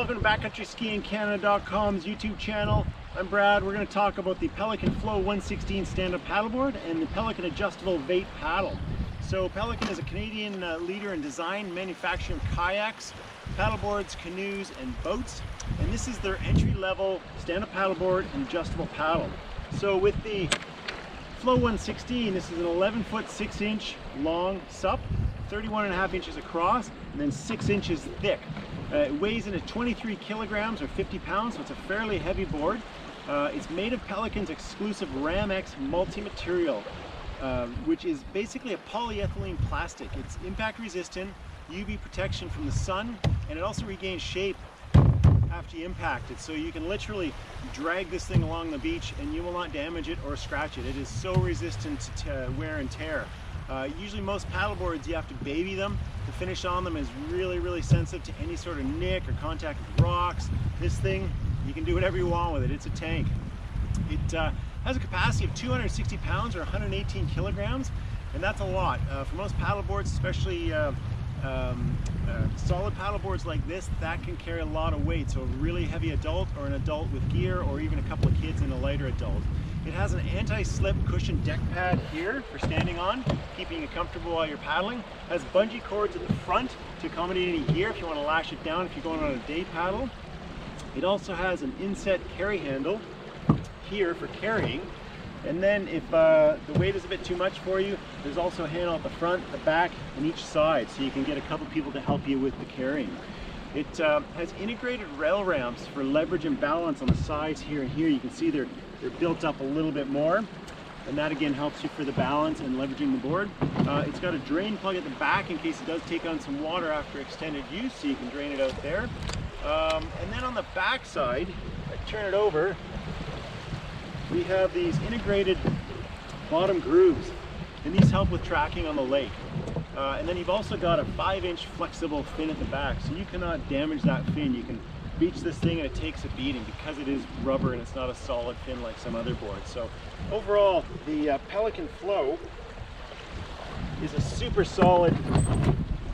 welcome to BackcountrySkiingCanada.com's YouTube channel. I'm Brad. We're going to talk about the Pelican Flow 116 stand-up paddleboard and the Pelican adjustable weight paddle. So Pelican is a Canadian leader in design and manufacturing of kayaks, paddleboards, canoes, and boats. And this is their entry-level stand-up paddleboard and adjustable paddle. So with the Flow 116, this is an 11-foot 6-inch long SUP, 31.5 inches across, and then 6 inches thick. It weighs in at 23 kilograms or 50 pounds, so it's a fairly heavy board. It's made of Pelican's exclusive Ram-X multi-material, which is basically a polyethylene plastic. It's impact resistant, UV protection from the sun, and it also regains shape after you impact it. So you can literally drag this thing along the beach and you will not damage it or scratch it. It is so resistant to wear and tear. Usually most paddleboards, you have to baby them. The finish on them is really sensitive to any sort of nick or contact with rocks. This thing, you can do whatever you want with it. It's a tank. It has a capacity of 260 pounds or 118 kilograms, and that's a lot. For most paddleboards, especially solid paddleboards like this, that can carry a lot of weight. So a really heavy adult or an adult with gear, or even a couple of kids and a lighter adult. It has an anti-slip cushion deck pad here for standing on, keeping you comfortable while you're paddling. It has bungee cords at the front to accommodate any gear if you want to lash it down if you're going on a day paddle. It also has an inset carry handle here for carrying. And then if the weight is a bit too much for you, there's also a handle at the front, the back, and each side, so you can get a couple people to help you with the carrying. It has integrated rail ramps for leverage and balance on the sides here and here. You can see they're built up a little bit more, and that again helps you for the balance and leveraging the board. It's got a drain plug at the back in case it does take on some water after extended use, so you can drain it out there. And then on the back side, I turn it over, we have these integrated bottom grooves, and these help with tracking on the lake. And then you've also got a 5-inch flexible fin at the back, so you cannot damage that fin. You can beach this thing and it takes a beating because it is rubber and it's not a solid fin like some other boards. So overall, the Pelican Flow is a super solid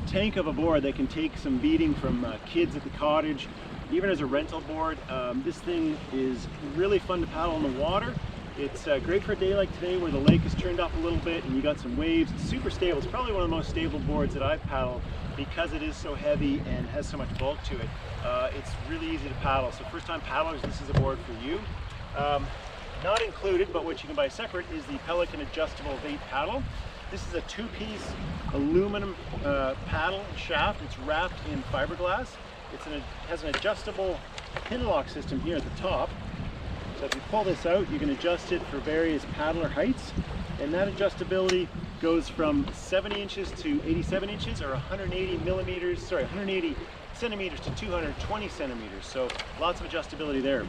tank of a board that can take some beating from kids at the cottage, even as a rental board. This thing is really fun to paddle in the water. It's great for a day like today where the lake is turned up a little bit and you got some waves. It's super stable. It's probably one of the most stable boards that I've paddled because it is so heavy and has so much bulk to it. It's really easy to paddle. So first time paddlers, this is a board for you. Not included, but what you can buy separate, is the Pelican adjustable weight paddle. This is a 2-piece aluminum paddle and shaft. It's wrapped in fiberglass. It has an adjustable pin lock system here at the top. So if you pull this out, you can adjust it for various paddler heights, and that adjustability goes from 70 inches to 87 inches, or 180 centimeters to 220 centimeters. So lots of adjustability there.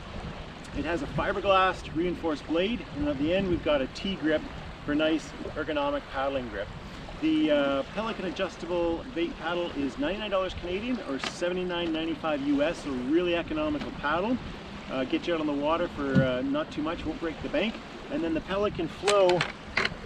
It has a fiberglass reinforced blade, and at the end we've got a T-grip for nice ergonomic paddling grip. The Pelican adjustable weight paddle is $99 Canadian or $79.95 US, so really economical paddle. Get you out on the water for not too much, won't break the bank. And then the Pelican Flow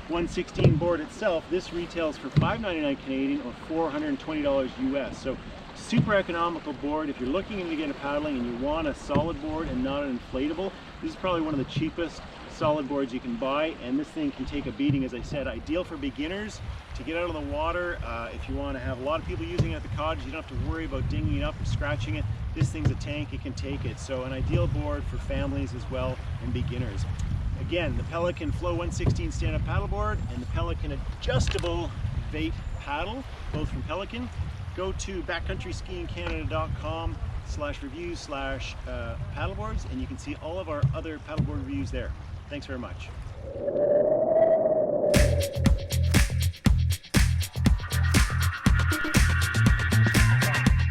116 board itself, this retails for $599 Canadian or $420 US. So super economical board. If you're looking into getting paddling and you want a solid board and not an inflatable, this is probably one of the cheapest solid boards you can buy, and this thing can take a beating. As I said, ideal for beginners to get out on the water. If you want to have a lot of people using it at the cottage, you don't have to worry about dinging it up or scratching it. This thing's a tank, it can take it. So an ideal board for families as well and beginners. Again, the Pelican Flow 116 stand-up paddleboard and the Pelican adjustable weight paddle, both from Pelican. Go to backcountryskiingcanada.com/reviews/paddleboards, and you can see all of our other paddleboard reviews there. Thanks very much.